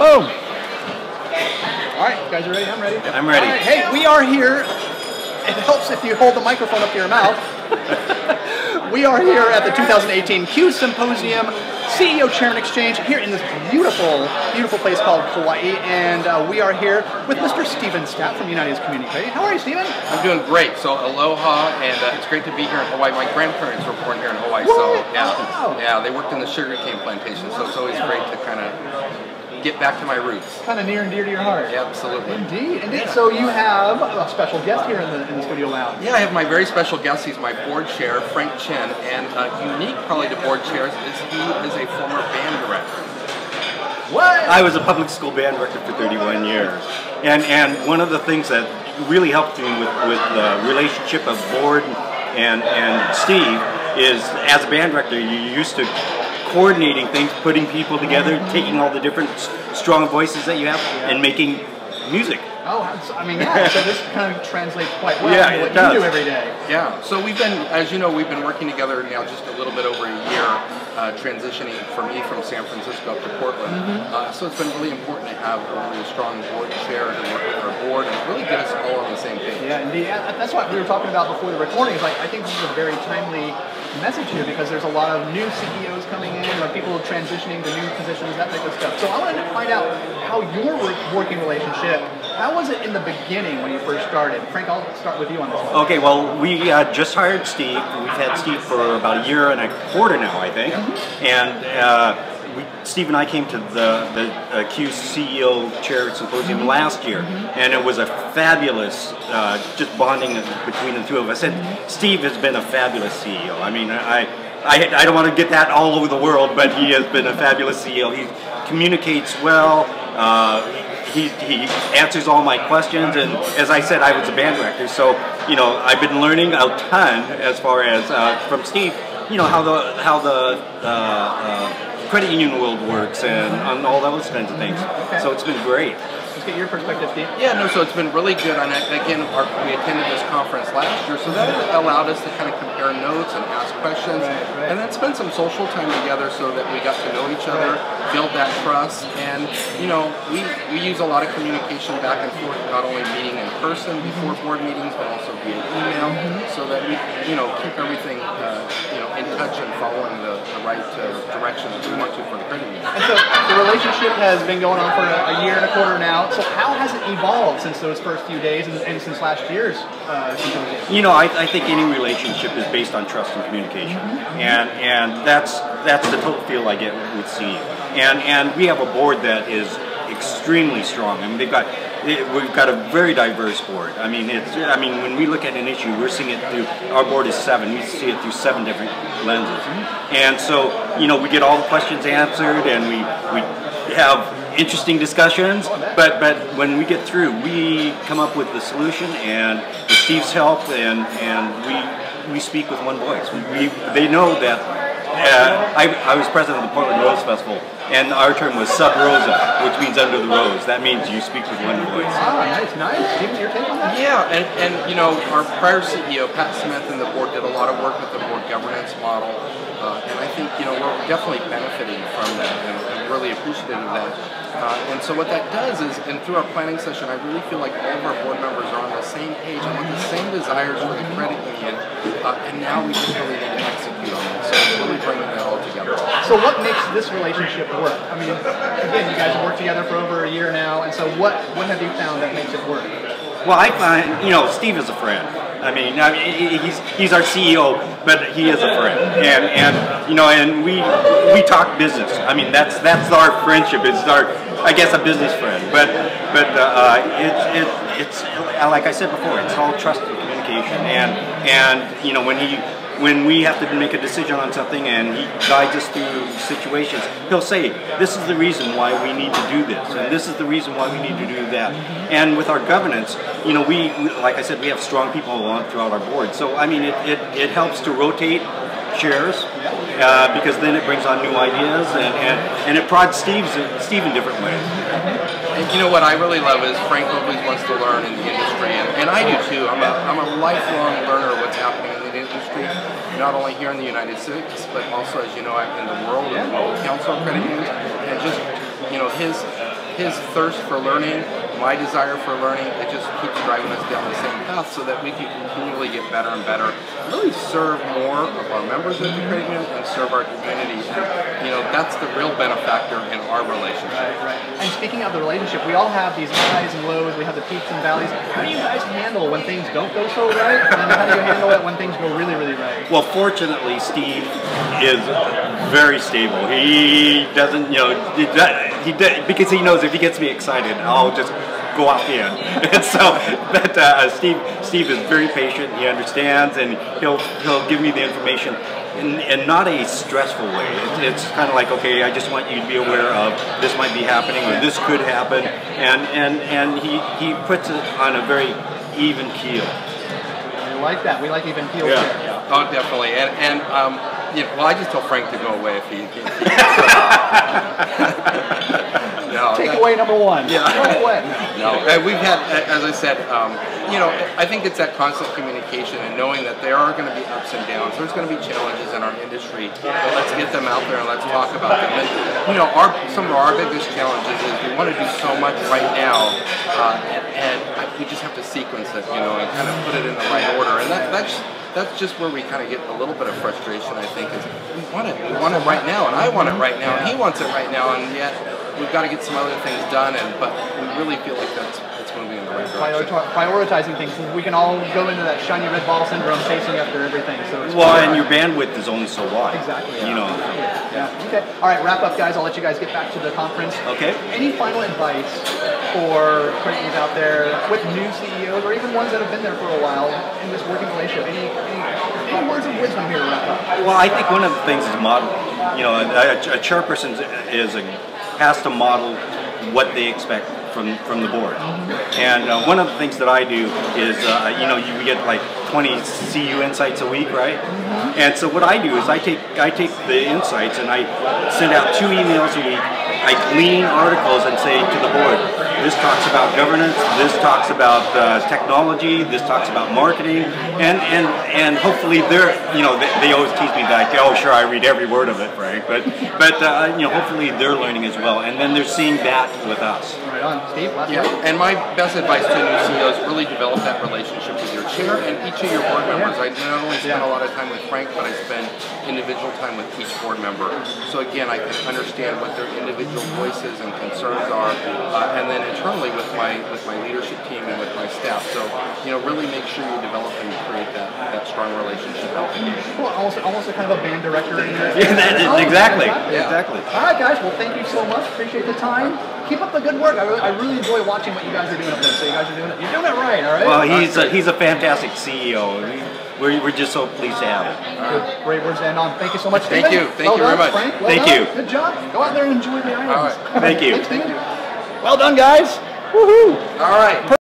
Boom. All right, you guys are ready? I'm ready. I'm ready. All right, hey, we are here. It helps if you hold the microphone up to your mouth. We are here at the 2018 Q Symposium CEO Chairman Exchange here in this beautiful, beautiful place called Hawaii, and we are here with Mr. Steven Stapp from United Community Credit. How are you, Steven? I'm doing great. So aloha, and it's great to be here in Hawaii. My grandparents were born here in Hawaii, What? so yeah, Wow. yeah, they worked in the sugarcane plantation, so it's always great to kind of get back to my roots. Kind of near and dear to your heart. Yeah, absolutely. Indeed, indeed. Yeah. So you have a special guest here in the studio lounge. Yeah, I have my very special guest. He's my board chair, Frank Chen, and unique probably to board chairs is he is a former band director. What? I was a public school band director for 31 years. And one of the things that really helped me with the relationship of Board and Steve is, as a band director, you're used to coordinating things, putting people together, taking all the different strong voices that you have, and making music. Oh, I mean, yeah, so this kind of translates quite well Yeah, to what it does. you do every day. Yeah, so we've been, as you know, we've been working together now just a little bit over a year, transitioning for me from San Francisco up to Portland. So it's been really important to have a really strong board chair to work with our board and really get us all on the same page. Yeah, indeed. That's what we were talking about before the recording. Is like, I think this is a very timely message here because there's a lot of new CEOs coming in, like people transitioning to new positions, that type of stuff. So I wanted to find out how your working relationship, how was it in the beginning when you first started? Frank, I'll start with you on this one. Okay, well, we just hired Steve. We've had Steve for about a year and a quarter now, I think. And Steve and I came to the Q CEO Chair Symposium last year, and it was a fabulous just bonding between the two of us. And Steve has been a fabulous CEO. I mean, I don't want to get that all over the world, but he has been a fabulous CEO. He communicates well. He answers all my questions, and as I said, I was a band director, so you know I've been learning a ton as far as from Steve. You know how the credit union world works and all those kinds of things. Okay. So it's been great. Let's get your perspective, Steve. Yeah, no, so it's been really good. And again, we attended this conference last year, so that allowed us to kind of compare notes and ask questions, and then spend some social time together so that we got to know each other, build that trust, and you know, we use a lot of communication back and forth, not only meeting in person before board meetings, but also via email, so that we, you know, keep everything, you know, in touch and following the right direction that we want to for the credit union. And so the relationship has been going on for a year and a quarter now. So how has it evolved since those first few days and since last year's symposium? You know, I think any relationship is based on trust and communication, and that's the total feel I get with Steve. And we have a board that is extremely strong. I mean, we've got a very diverse board. I mean, when we look at an issue, we're seeing it through. Our board is 7. We see it through 7 different lenses, and so you know we get all the questions answered, and we have interesting discussions. But when we get through, we come up with the solution, and with Steve's help, and we speak with one voice. They know that. I was president of the Portland Rose Festival, and our term was Sub Rosa, which means under the rose. That means you speak with one voice. Ah, nice. Steven, your take on that? Yeah, and you know, our prior CEO, Pat Smith, and the board did a lot of work with the board governance model, and I think, you know, we're definitely benefiting from that and really appreciative of that. And so what that does is, and through our planning session, I really feel like all of our board members are on the same page and with the same desires for the credit union, and now we just really need to execute on it. So it's really bringing that all together. So what makes this relationship work? I mean, again, you guys have worked together for over a year now, and so what have you found that makes it work? Well, I find, you know, Steve is a friend. I mean he's our CEO, but he is a friend, and you know, and we talk business. I mean, that's our friendship. It's our, I guess, a business friend. But it's like I said before, it's all trust and communication, and you know, when we have to make a decision on something and he guides us through situations, he'll say, this is the reason why we need to do this, and this is the reason why we need to do that. And with our governance, you know, we like I said, we have strong people throughout our board. So, I mean, it helps to rotate chairs because then it brings on new ideas, and it prods Steve in different ways. And you know what I really love is Frank always wants to learn in the industry, and I do too. I'm a lifelong learner of what's happening in the industry, not only here in the United States, but also, as you know, I'm in the world of the World Council of Credit Unions, and just, you know, his his thirst for learning, my desire for learning, it just keeps driving us down the same path so that we can continually get better and better, really serve more of our members of the credit union and serve our community. And, that's the real benefactor in our relationship. Right. And speaking of the relationship, we all have these highs and lows, we have the peaks and valleys. How do you guys handle when things don't go so right? And how do you handle it when things go really, really right? Well, fortunately, Steve is very stable. He doesn't, because he knows if he gets me excited, I'll just go off the end. And so, but Steve is very patient. He understands, and he'll give me the information in not a stressful way. It's kind of like, okay, I just want you to be aware of this might be happening or this could happen, and he puts it on a very even keel. We like that. We like even keels. Yeah. Oh, definitely. And well, I just tell Frank to go away if he Takeaway number one. Yeah. Go away. No, we've had, as I said, I think it's that constant communication and knowing that there are going to be ups and downs. There's going to be challenges in our industry, but let's get them out there and let's talk about them. And some of our biggest challenges is we want to do so much right now, and we just have to sequence it, and kind of put it in the right order. And that's just where we kind of get a little bit of frustration, I think, is we want it right now, and I want it right now, and he wants it right now, and yet we've got to get some other things done, but we really feel like it's moving in the right direction. Prioritizing things. We can all go into that shiny red ball syndrome, chasing after everything. So and your bandwidth is only so wide. Exactly. Yeah. Okay. All right. Wrap up, guys. I'll let you guys get back to the conference. Okay. Any final advice for credit unions out there with new CEOs or even ones that have been there for a while in this working relationship? Any words of wisdom here to wrap up? Well, I think one of the things is modeling. A chairperson has to model what they expect from the board. And one of the things that I do is, we get like 20 CU insights a week, right? And so what I do is I take the insights and I send out 2 emails a week. I glean articles and say to the board, this talks about governance, this talks about technology, this talks about marketing, and hopefully they always tease me back, oh sure, I read every word of it, Frank, but hopefully they're learning as well, and then they're seeing that with us. Right on. Steve, last word? And my best advice to new CEOs, really develop that relationship with your chair and each of your board members. I not only spend a lot of time with Frank, but I spend individual time with each board member. So again, I can understand what their individual voices and concerns are, and then internally with my leadership team and with my staff. So really make sure you develop and create that strong relationship. Well, almost a kind of a band director in your Exactly. Exactly. All right, guys. Well, thank you so much. Appreciate the time. Keep up the good work. I really enjoy watching what you guys are doing up there. So you guys are doing it. You're doing it right. All right. Well, he's a fantastic CEO. We're just so pleased to have him. Great words to end on. Thank you so much, Stephen. Thank you. Thank you very much. Frank, Thank you. Good job. Go out there and enjoy the islands. All right. Thank you. Thanks, Stephen. Well done, guys. Woohoo. All right.